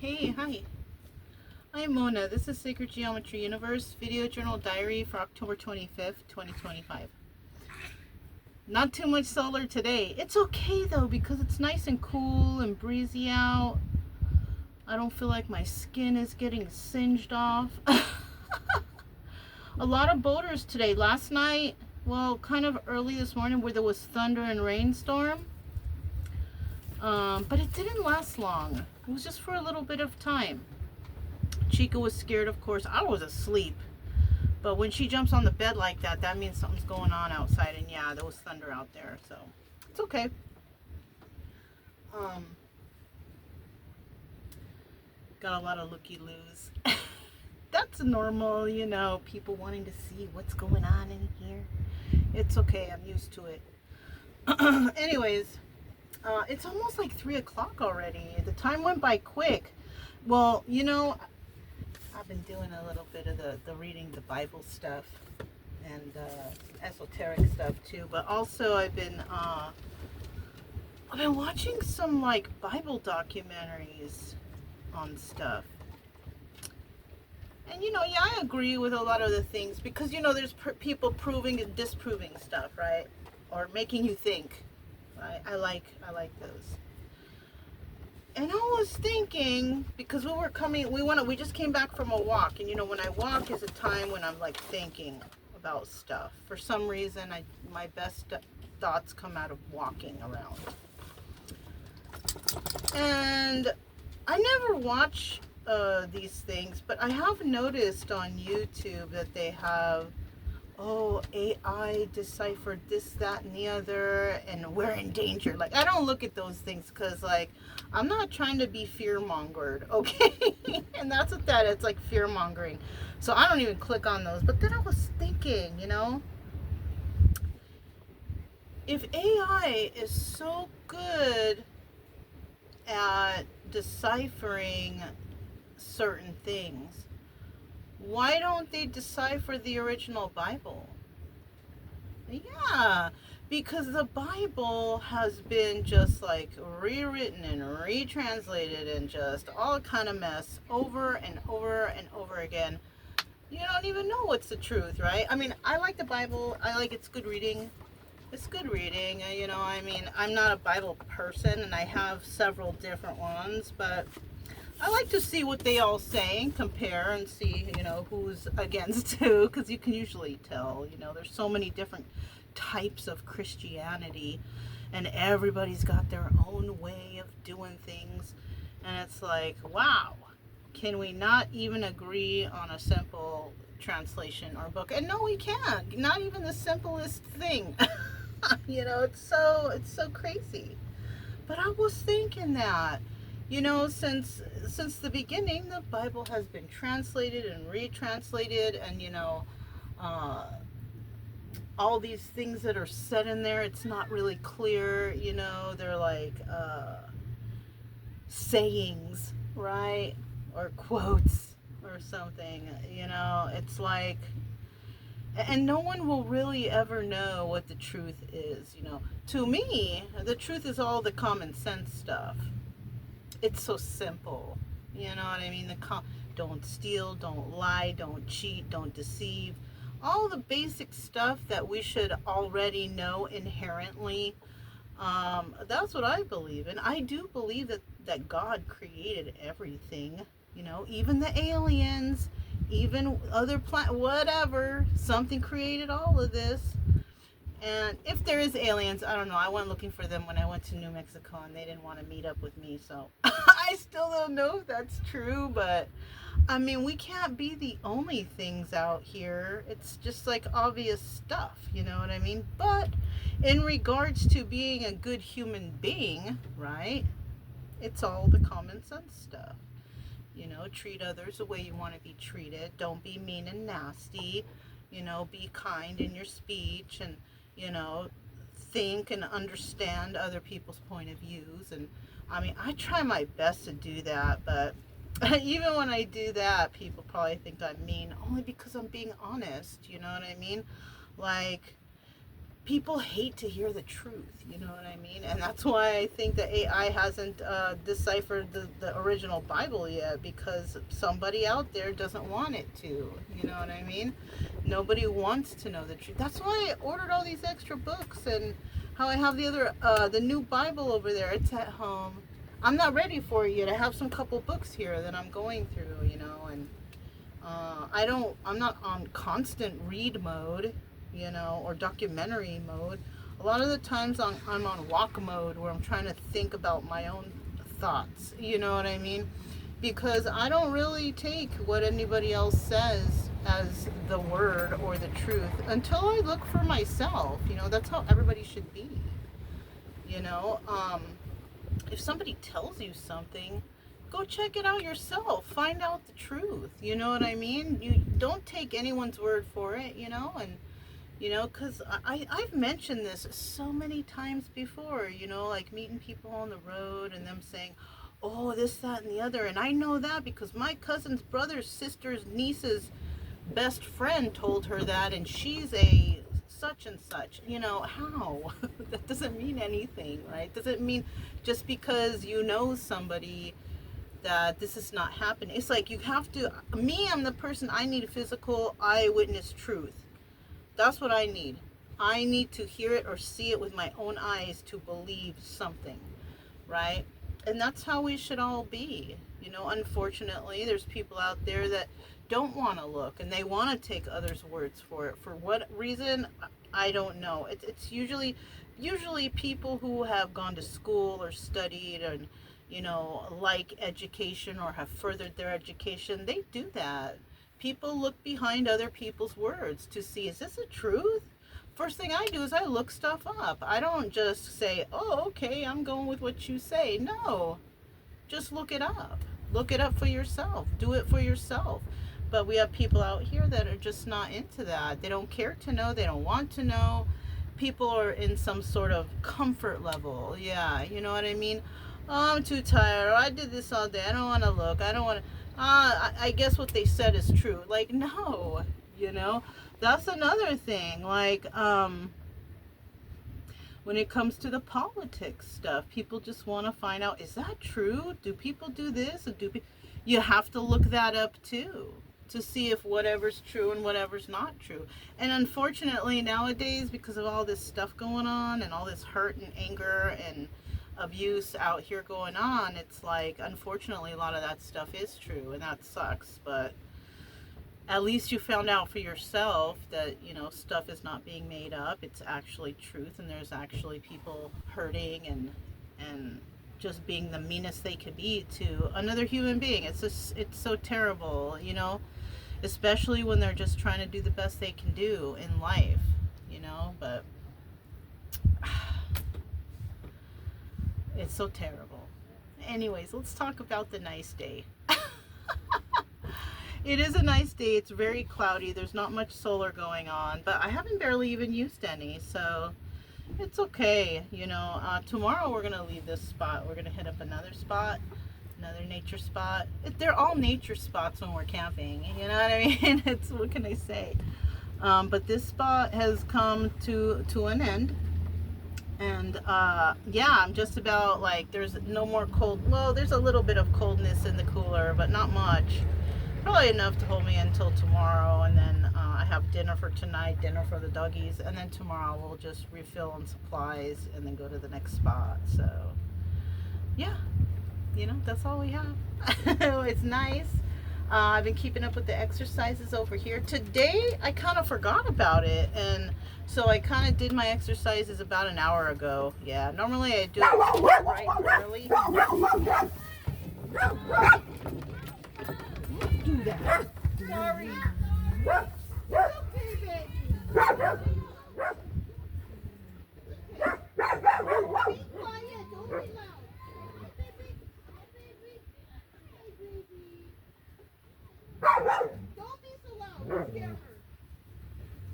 Hey, hi. I'm Mona. This is Sacred Geometry Universe Video Journal Diary for October 25th, 2025. Not too much solar today. It's okay though because it's nice and cool and breezy out. I don't feel like my skin is getting singed off. A lot of boaters today. Last night, well, kind of early this morning where there was thunder and rainstorm. But it didn't last long. It was just for a little bit of time. Chica was scared, of course. I was asleep. But when she jumps on the bed like that, that means something's going on outside. And yeah, there was thunder out there. So it's okay. Got a lot of looky-loos. That's normal, people wanting to see what's going on in here. It's okay. I'm used to it. Anyways, it's almost like 3 o'clock already. The time went by quick. Well, I've been doing a little bit of the reading the Bible stuff and esoteric stuff too, but also I've been watching some like Bible documentaries on stuff. And yeah, I agree with a lot of the things because there's people proving and disproving stuff, right? Or making you think. Right? I like those. And I was thinking, because we just came back from a walk, and when I walk is a time when I'm like thinking about stuff. For some reason, my best thoughts come out of walking around. And I never watch these things, but I have noticed on YouTube that they have, AI deciphered this, that, and the other, and we're in danger. Like, I don't look at those things because, like, I'm not trying to be fear-mongered, okay? And that's what that is, it's like fear-mongering. So I don't even click on those. But then I was thinking, if AI is so good at deciphering certain things, why don't they decipher the original Bible? Yeah, because the Bible has been just like rewritten and retranslated and just all kind of mess over and over and over again. You don't even know what's the truth, right? I mean, I like the Bible. I like it's good reading. It's good reading. I'm not a Bible person and I have several different ones, but I like to see what they all say and compare and see, who's against who, because you can usually tell, there's so many different types of Christianity and everybody's got their own way of doing things. And it's like, wow, can we not even agree on a simple translation or book? And no, we can't. Not even the simplest thing. It's so crazy. But I was thinking that, since the beginning, the Bible has been translated and retranslated, and all these things that are said in there, it's not really clear. They're like sayings, right, or quotes or something. It's like, and no one will really ever know what the truth is. To me, the truth is all the common sense stuff. It's so simple. You know what I mean? Don't steal, don't lie, don't cheat, don't deceive. All the basic stuff that we should already know inherently. That's what I believe in. I do believe that God created everything. Even the aliens, even other whatever. Something created all of this. And if there is aliens, I don't know. I went looking for them when I went to New Mexico and they didn't want to meet up with me. So I still don't know if that's true. But I mean, we can't be the only things out here. It's just like obvious stuff. You know what I mean? But in regards to being a good human being, right? It's all the common sense stuff. Treat others the way you want to be treated. Don't be mean and nasty. Be kind in your speech and think and understand other people's point of views. And I try my best to do that, but even when I do that, people probably think I'm mean only because I'm being honest. You know what I mean? Like, people hate to hear the truth, you know what I mean? And that's why I think the AI hasn't deciphered the original Bible yet, because somebody out there doesn't want it to, you know what I mean? Nobody wants to know the truth. That's why I ordered all these extra books, and how I have the new Bible over there. It's at home. I'm not ready for it yet. I have some couple books here that I'm going through, you know, and I'm not on constant read mode, you know, or documentary mode. A lot of the times I'm on walk mode, where I'm trying to think about my own thoughts, you know what I mean? Because I don't really take what anybody else says as the word or the truth until I look for myself. You know, that's how everybody should be. You know, if somebody tells you something, go check it out yourself. Find out the truth. You know what I mean? You don't take anyone's word for it, you know, and you know, because I've mentioned this so many times before, you know, like meeting people on the road and them saying, oh, this, that, and the other. And I know that because my cousin's brother's sister's niece's best friend told her that, and she's a such and such. You know, how? That doesn't mean anything, right? Doesn't mean just because you know somebody that this is not happening. It's like you have to, I'm the person, I need physical eyewitness truth. That's what I need. I need to hear it or see it with my own eyes to believe something, right? And that's how we should all be. You know, unfortunately, there's people out there that don't want to look, and they want to take others' words for it. For what reason, I don't know. It's usually people who have gone to school or studied and, you know, like education or have furthered their education. They do that. People look behind other people's words to see, is this a truth? First thing I do is I look stuff up. I don't just say, oh, okay, I'm going with what you say. No, just look it up. Look it up for yourself. Do it for yourself. But we have people out here that are just not into that. They don't care to know. They don't want to know. People are in some sort of comfort level. Yeah, you know what I mean? Oh, I'm too tired. I did this all day. I don't want to look. I don't want to. I guess what they said is true. Like, no, you know? That's another thing. Like, when it comes to the politics stuff, people just want to find out, is that true? Do people do this? Or you have to look that up too, to see if whatever's true and whatever's not true. And unfortunately nowadays, because of all this stuff going on and all this hurt and anger and abuse out here going on, it's like, unfortunately, a lot of that stuff is true, and that sucks. But at least you found out for yourself that, you know, stuff is not being made up. It's actually truth, and there's actually people hurting and just being the meanest they could be to another human being. It's just, it's so terrible, you know, especially when they're just trying to do the best they can do in life, you know. But it's so terrible. Anyways, let's talk about the nice day. It is a nice day. It's very cloudy. There's not much solar going on, but I haven't barely even used any, so it's okay. You know, tomorrow we're going to leave this spot. We're going to hit up another spot, another nature spot. They're all nature spots when we're camping, you know what I mean? It's, what can I say? But this spot has come to an end. And yeah, I'm just about, like, there's no more cold. Well, there's a little bit of coldness in the cooler, but not much. Probably enough to hold me until tomorrow, and then I have dinner for tonight, dinner for the doggies, and then tomorrow we'll just refill on supplies and then go to the next spot. So yeah, you know, that's all we have. It's nice. I've been keeping up with the exercises over here. Today I kind of forgot about it, and so I kind of did my exercises about an hour ago. Yeah, normally I do it right early. Do that. Sorry. It's okay, baby. Be quiet. Don't be loud. Hey, baby. Hey, baby. Don't be so loud. Don't scare her.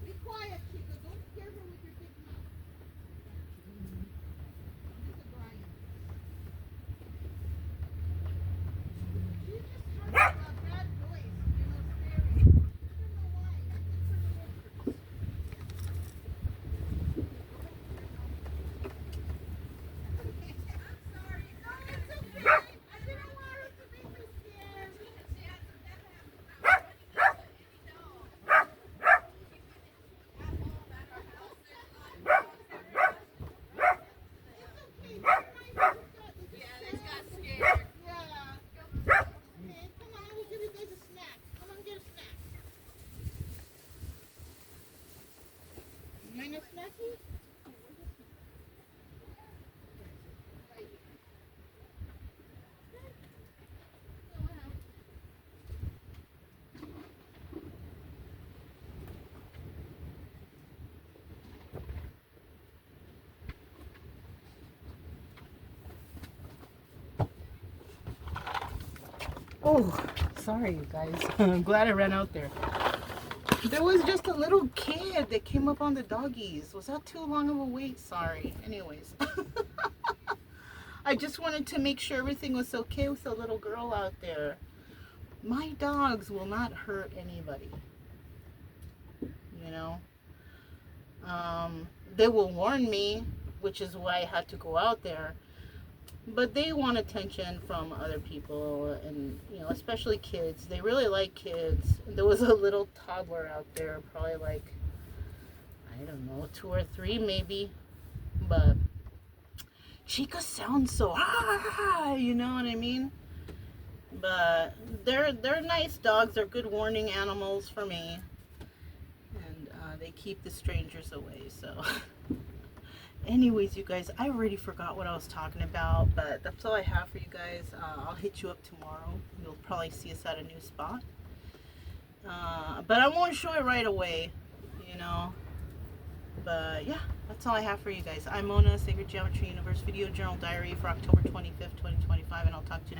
Be quiet, Chica. Don't scare her with your big mouth. This is Brian. Oh, sorry, you guys. I'm glad I ran out there. There was just a little kid that came up on the doggies. Was that too long of a wait? Sorry. Anyways. I just wanted to make sure everything was okay with the little girl out there. My dogs will not hurt anybody. You know? They will warn me, which is why I had to go out there. But they want attention from other people, and especially kids. They really like kids. There was a little toddler out there, probably like, I don't know, 2 or 3 maybe. But Chica sounds so you know what I mean? But they're nice dogs. They're good warning animals for me, and they keep the strangers away. So. Anyways, you guys, I already forgot what I was talking about, but that's all I have for you guys. I'll hit you up tomorrow. You'll probably see us at a new spot. But I won't show it right away, But yeah, that's all I have for you guys. I'm Mona, Sacred Geometry Universe Video Journal Diary for October 25th, 2025, and I'll talk to you